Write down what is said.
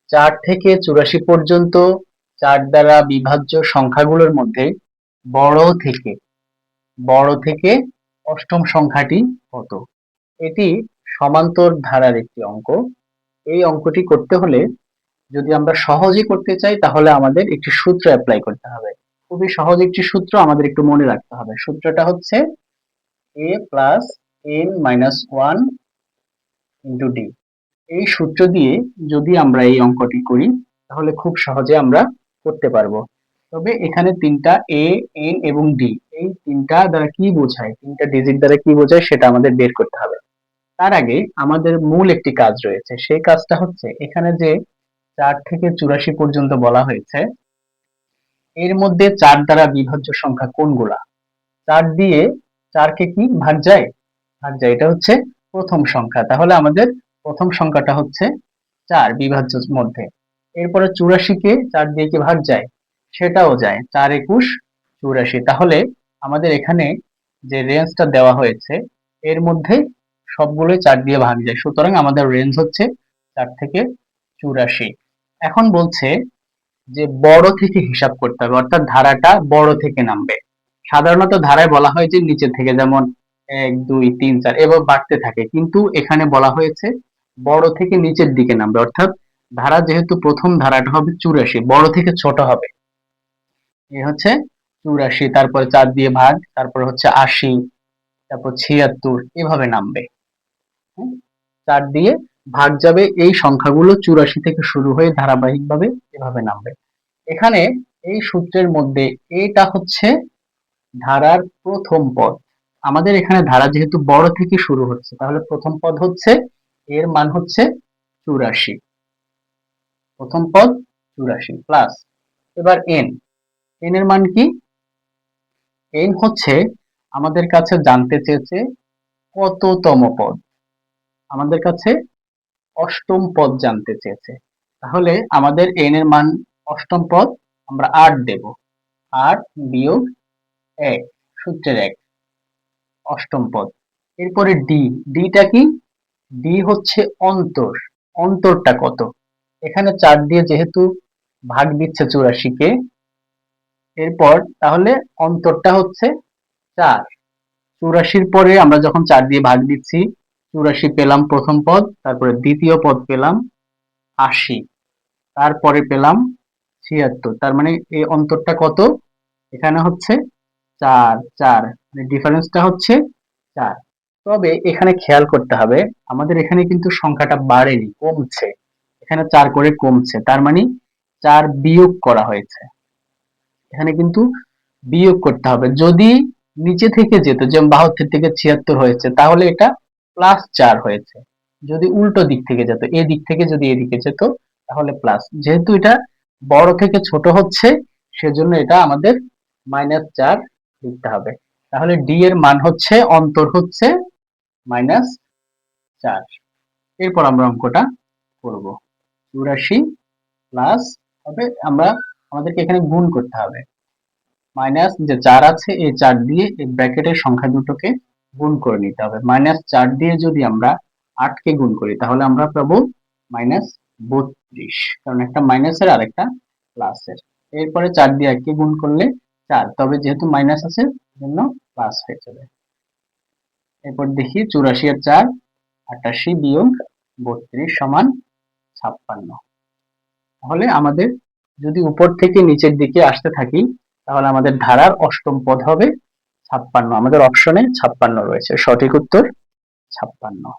4 থেকে 84 পর্যন্ত 4 দ্বারা বিভাজ্য সংখ্যাগুলোর মধ্যে বড় থেকে অষ্টম সংখ্যাটি কত? এটি সমান্তর ধারার একটি অঙ্ক। এই অঙ্কটি করতে হলে যদি আমরা সহজে করতে চাই তাহলে আমাদের একটি সূত্র অ্যাপ্লাই করতে হবে। খুবই সহজ একটি সূত্র আমাদের একটু মনে রাখতে হবে। সূত্রটা হচ্ছে a plus n minus 1 into d। এই সূত্র দিয়ে যদি আমরা এই অঙ্কটি করি তাহলে খুব সহজে আমরা করতে পারবো। তবে এখানে তিনটা a, n এবং d, এই তিনটা দ্বারা কি বোঝায়, তিনটা ডিজিট দ্বারা কি বোঝায় সেটা আমাদের বের করতে হবে। তার আগে আমাদের মূল একটি কাজ রয়েছে, সেই কাজটা হচ্ছে এখানে যে 4 থেকে 84 পর্যন্ত বলা হয়েছে এর মধ্যে 4 দ্বারা বিভাজ্য সংখ্যা কোনগুলা? 4 দিয়ে 4 কে কি ভাগ যায়? ভাগ যায়, এটা হচ্ছে প্রথম সংখ্যা। তাহলে আমাদের প্রথম সংখ্যাটা হচ্ছে 4 বিভাজ্যের মধ্যে। এরপরে 84 কে 4 দিয়ে কি ভাগ যায়? সেটাও যায়, 4 21 84। তাহলে আমাদের এখানে যে রেঞ্জটা দেওয়া হয়েছে এর মধ্যে সবগুলোই 4 দিয়ে ভাগ যায়, সুতরাং আমাদের রেঞ্জ হচ্ছে 4 থেকে 84। এখন বলছে যে বড় থেকে হিসাব করতে হবে, অর্থাৎ ধারাটা বড় থেকে নামবে। সাধারণত ধারায় বলা হয় যে নিচে থেকে, যেমন 1 2 3 4 এভাবে বাড়তে থাকে, কিন্তু এখানে বলা হয়েছে বড় থেকে নিচের দিকে নামবে। অর্থাৎ ধারা যেহেতু প্রথম ধারাটা হবে 84, বড় থেকে ছোট হবে। এ হচ্ছে 84, তারপরে 4 দিয়ে ভাগ, তারপর হচ্ছে 80, তারপর 76 এভাবে নামবে। 4 দিয়ে ভাগ যাবে, এই সংখ্যাগুলো 84 থেকে শুরু হয়ে ধারাবাহিকভাবে এভাবে নামবে। এখানে এই সূত্রের মধ্যে এটা হচ্ছে ধারার প্রথম পদ। আমাদের এখানে ধারা যেহেতু বড় থেকে শুরু হচ্ছে তাহলে প্রথম পদ হচ্ছে, এর মান হচ্ছে 84, প্রথম পদ 84 প্লাস এবার n এর মান কি? n হচ্ছে আমাদের কাছে জানতে চেয়েছে কততম পদ, আমাদের কাছে অষ্টম পদ জানতে চেয়েছে। তাহলে আমাদের n এর মান অষ্টম পদ, আমরা 8 দেব। 8 বিয়োগ 1, সূত্রের 1, অষ্টম পদ। এরপরে ডিটা কি? ডি হচ্ছে অন্তর, অন্তরটা কত? এখানে 4 দিয়ে যেহেতু ভাগ দিচ্ছে 84 কে, এরপর তাহলে অন্তরটা হচ্ছে 4। 84 পরে আমরা যখন 4 দিয়ে ভাগ দিচ্ছি 84 পেলাম প্রথম পদ, তারপরে দ্বিতীয় পদ পেলাম 80, তারপরে পেলাম 76। তার মানে এই অন্তরটা কত? এখানে হচ্ছে 4 4, মানে ডিফারেন্সটা হচ্ছে 4। তবে এখানে খেয়াল করতে হবে আমাদের এখানে কিন্তু সংখ্যাটা বাড়েনি, কমছে। এখানে 4 করে কমছে, তার মানে 4 বিয়োগ করা হয়েছে। এখানে কিন্তু বিয়োগ করতে হবে। যদি নিচে থেকে যেত, যেমন 72 থেকে 76 হয়েছে, তাহলে এটা প্লাস 4 হয়েছে। যদি উল্টো দিক থেকে যেত, এই দিক থেকে যদি এদিকে যেত তাহলে প্লাস। যেহেতু এটা বড় থেকে ছোট হচ্ছে সেজন্য এটা আমাদের -4 লিখতে হবে। তাহলে ডি এর মান হচ্ছে, অন্তর হচ্ছে -4। এরপর আমরা অঙ্কটা করব। 84 প্লাস হবে, আমাদেরকে এখানে গুণ করতে হবে। মাইনাস যে 4 আছে এই 4 দিয়ে এই ব্র্যাকেটের সংখ্যা দুটোকে গুণ করে নিতে হবে। -4 দিয়ে যদি আমরা 8 কে গুণ করি তাহলে আমরা পাবো -32, কারণ একটা মাইনাসের আর একটা প্লাসের। এরপরে 4 দিয়ে 1 কে গুণ করলে 4, তবে যেহেতু মাইনাস আছে জন্য প্লাস হয়ে যাবে। এরপর দেখি 84 আর 4, 88 বিয়োগ 32 সমান 56। তাহলে আমাদের যদি উপর থেকে নিচের দিকে আসতে থাকি তাহলে আমাদের ধারার অষ্টম পদ হবে 56। আমাদের অপশনে 56 রয়েছে, সঠিক উত্তর 56।